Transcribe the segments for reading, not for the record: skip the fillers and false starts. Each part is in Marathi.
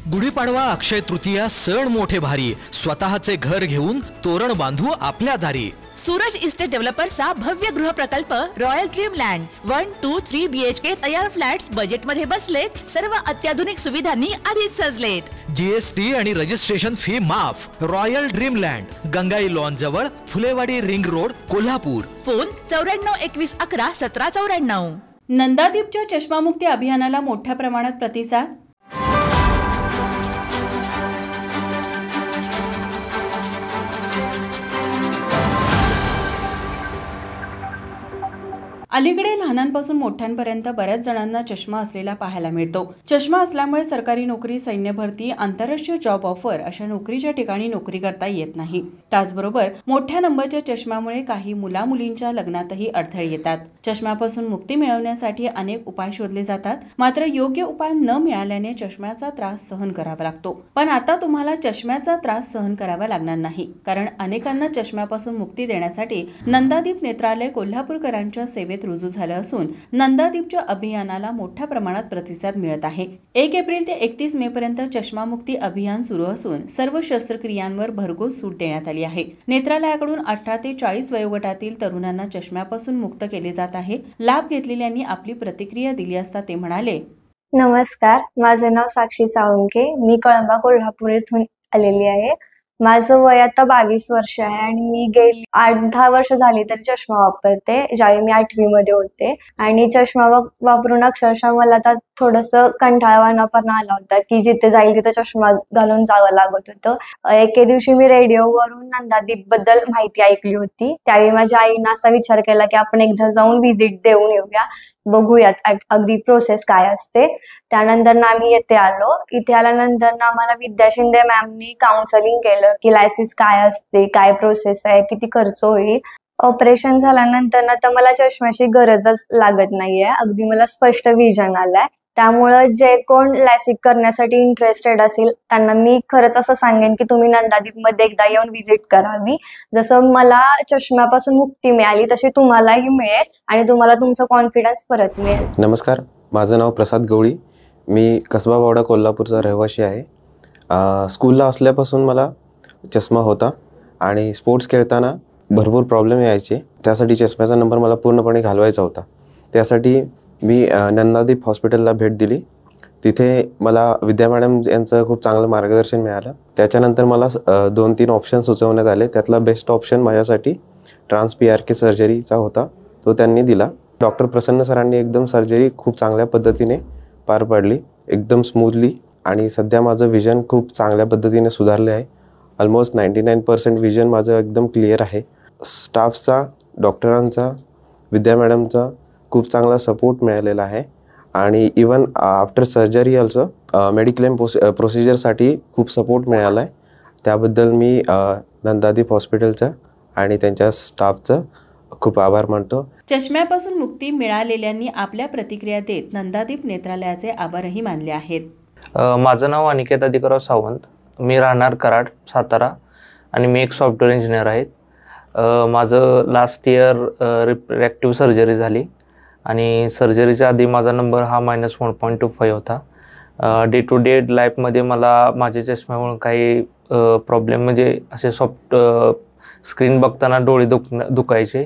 गुढीपाडवा अक्षय तृतीया सण मोठे भारी, स्वतःचे घर घेऊन तोरण बांधू आपल्या दारी। सूरज इस्टेट डेव्हलपर्सचा भव्य गृह प्रकल्प रॉयल ड्रीम लँड 1, 2, 3 BHK तयार फ्लॅट्स बजेट मध्ये बसलेत। सर्व अत्याधुनिक सुविधांनी आधीच सजलेत। GST आणि रजिस्ट्रेशन फी माफ। Royal Dream Land, Gangai lawn जवळ, Phulewadi ring road, Kolhapur. Phone 94 21 11 17 94। नंदादीपच्या चष्मामुक्ती अभियानाला मोठ्या प्रमाणात प्रतिसाद। अलीकडे लहानांपासून मोठ्यांपर्यंत बऱ्याच जणांना चष्मा असलेला पाहायला मिळतो। चष्मा असल्यामुळे सरकारी नोकरी, सैन्य भरती, आंतरराष्ट्रीय जॉब ऑफर अशा नोकरीच्या ठिकाणी नोकरी करता येत नाही। त्याचबरोबर मोठ्या नंबरच्या चष्म्यामुळे काही मुला-मुलींच्या लग्नातही अडथळे येतात। चष्म्यापासून मुक्ती मिळवण्यासाठी अनेक उपाय शोधले जातात, मात्र योग्य उपाय न मिळाल्याने चष्म्याचा त्रास सहन करावा लागतो। पण आता तुम्हाला चष्म्याचा त्रास सहन करावा लागणार नाही, कारण अनेकांना चष्म्यापासून मुक्ती देण्यासाठी नंदादीप नेत्रालय कोल्हापूरकरांच्या सेवेत रुजू झालं असून नंदादीपच्या अभियानाला मोठ्या प्रमाणात प्रतिसाद मिळत आहे। 1 एप्रिल ते 31 मे पर्यंत चष्मामुक्ती अभियान सुरू असून सर्व शस्त्रक्रियांवर भरघोस सूट देण्यात आली आहे। नेत्रालयाकडून 18 ते 40 वयोगटातील तरुणांना चष्म्यापासून मुक्त केले जात आहे। लाभ घेतलेल्यांनी आपली प्रतिक्रिया दिली असता ते म्हणाले, नमस्कार, माझे नाव साक्षी साळुंके, मी कळंबा कोल्हापूर येथून आलेली आहे। माझं वय आता 22 वर्ष आहे आणि मी गेली 8-10 वर्ष झाली तरी चष्मा वापरते, ज्यावेळी मी 8वी मध्ये होते। आणि चष्मा वापरून अक्षरशः मला आता थोडंसं कंटाळवाणापणा आला होता की जिथे जाईल तिथे चष्मा घालून जावं लागत होतं। एके दिवशी मी रेडिओवरून नंदादीप बद्दल माहिती ऐकली होती। त्यावेळी माझ्या आईनं असा विचार केला की आपण एकदा जाऊन व्हिजिट देऊन येऊया, बघूयात अगदी प्रोसेस काय असते। त्यानंतर आम्ही येथे आलो। इथे आल्यानंतर आम्हाला विद्या शिंदे मॅमनी काउन्सिलिंग केलं की लायसिस काय असते, काय प्रोसेस आहे, किती खर्च होईल। ऑपरेशन झाल्यानंतर आता मला चष्म्याची गरजच लागत नाहीये, अगदी मला स्पष्ट विजन आलाय। त्यामुळे जे कोण लॅसिक करण्यासाठी इंटरेस्टेड असेल त्यांना मी खरंच असं सांगेन की तुम्ही नंदादीप मध्ये एकदा येऊन व्हिजिट करावी। जसं मला चष्म्यापासून मुक्ती मिळाली तशी तुम्हालाही मिळेल आणि तुम्हाला तुमचा कॉन्फिडन्स परत मिळेल। नमस्कार, माझं नाव प्रसाद गवळी, मी कसबा वाडा कोल्हापूरचा रहिवासी आहे। स्कूलला असल्यापासून मला चष्मा होता आणि स्पोर्ट्स खेळताना भरपूर प्रॉब्लेम यायचे, त्यासाठी चष्म्याचा नंबर मला पूर्णपणे घालवायचा होता। त्यासाठी मी नंदादीप हॉस्पिटलला भेट दिली। तिथे मला विद्या मॅडम यांचं खूप चांगलं मार्गदर्शन मिळालं। त्याच्यानंतर मला 2-3 ऑप्शन सुचवण्यात आले, त्यातला बेस्ट ऑप्शन माझ्यासाठी ट्रान्स PRK सर्जरीचा होता, तो त्यांनी दिला। डॉक्टर प्रसन्न सरांनी एकदम सर्जरी खूप चांगल्या पद्धतीने पार पाडली, एकदम स्मूथली, आणि सध्या माझं विजन खूप चांगल्या पद्धतीने सुधारले आहे। ऑलमोस्ट 99% विजन माझं एकदम क्लिअर आहे। स्टाफचा, डॉक्टरांचा, विद्या मॅडमचा खूप चांगला सपोर्ट मिळालेला आहे। आणि even after surgery also mediclaim प्रोसिजरसाठी खूप सपोर्ट मिळाला आहे। त्याबद्दल मी नंदादीप हॉस्पिटलचा आणि त्यांच्या स्टाफचं खूप आभार मानतो। चष्म्यापासून मुक्ती मिळालेल्यांनी आपल्या प्रतिक्रिया देत नंदादीप नेत्रालयाचे आभारही मानले आहेत। माझं नाव अनिकेत अधिकराव सावंत, मी राहणार कराड, सातारा, आणि मी एक सॉफ्टवेअर इंजिनियर आहे। माझं लास्ट इयर रिफ्रॅक्टिव्ह सर्जरी झाली आणि सर्जरीच्या आधी माझा नंबर हा -1.25 होता। डे टू डे लाईफमध्ये मला माझ्या चष्म्यामुळे काही प्रॉब्लेम, म्हणजे असे सॉफ्ट स्क्रीन बघताना डोळे दुखायचे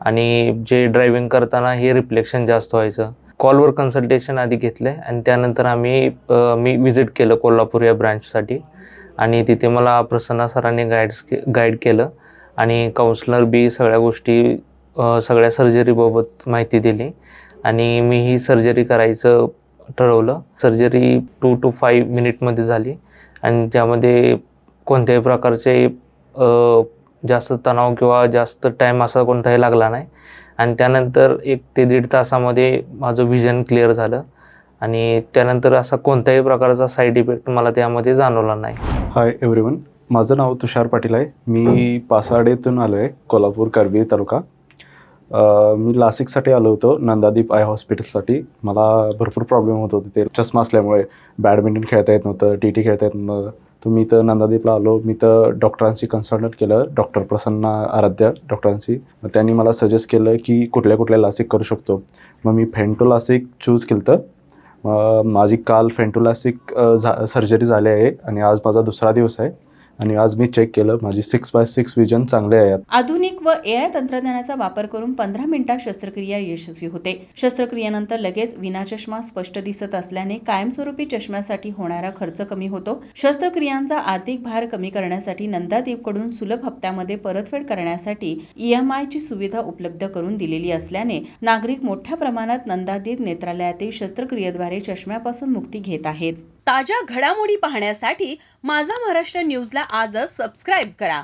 आणि जे ड्रायव्हिंग करताना हे रिफ्लेक्शन जास्त व्हायचं। कॉलवर कन्सल्टेशन आधी घेतले आणि त्यानंतर मी विजिट केलं कोल्हापूर या ब्रांचसाठी, आणि तिथे मला प्रसन्न सरांनी गाईड केलं आणि काउन्सलर बी सगळ्या गोष्टी, सगळ्या सर्जरीबाबत माहिती दिली आणि मी ही सर्जरी करायचं ठरवलं। सर्जरी 2 to 5 मिनिटमध्ये झाली आणि त्यामध्ये कोणत्याही प्रकारचे जास्त तणाव किंवा जास्त टाईम असा कोणताही लागला नाही आणि त्यानंतर 1 ते 1.5 तासामध्ये माझं विजन क्लिअर झालं आणि त्यानंतर असा कोणत्याही प्रकारचा साईड इफेक्ट मला त्यामध्ये जाणवला नाही। हाय एव्हरीवन, माझं नाव तुषार पाटील आहे, मी पासाडेतून आलो आहे, कोल्हापूर करवीर तालुका। मी लासिकसाठी आलो होतो नंदादीप आय हॉस्पिटलसाठी। मला भरपूर प्रॉब्लेम होत होते, ते चष्मा असल्यामुळे बॅडमिंटन खेळता येत नव्हतं, TT खेळता येत नव्हतं। तर मी तर नंदादीपला आलो, मी तर डॉक्टरांशी कन्सल्ट केलं, डॉक्टर प्रसन्न आराध्य डॉक्टरांशी। त्यांनी मला सजेस्ट केलं की कुठल्या कुठल्या लासिक करू शकतो। मग मी फेंटो लासिक चूज केलं माझी काल फेंटोलॅसिक सर्जरी झाली आहे आणि आज माझा दुसरा दिवस आहे आणि आज मी चेक केलं, माझी 6/6 विजन चांगले आहे. आधुनिक व AI तंत्रज्ञानाचा वापर करून 15 मिनिटात शस्त्रक्रिया यशस्वी होते. शस्त्रक्रियेनंतर लगेच विना चष्मा स्पष्ट दिसत असल्याने कायमस्वरूपी चष्म्यासाठी होणारा खर्च कमी होतो. शस्त्रक्रियांचा आर्थिक भार कमी करण्यासाठी नंदादीपकडून सुलभ हप्त्यामध्ये परतफेड करण्यासाठी EMI ची सुविधा उपलब्ध करून दिलेली असल्याने नागरिक मोठ्या प्रमाणात नंदादीप नेत्रालयातील शस्त्रक्रियेद्वारे चष्म्यापासून मुक्ती घेत आहेत. ताज्या घडामोडी पाहण्यासाठी माझा महाराष्ट्र न्यूजला आजच सबस्क्राईब करा.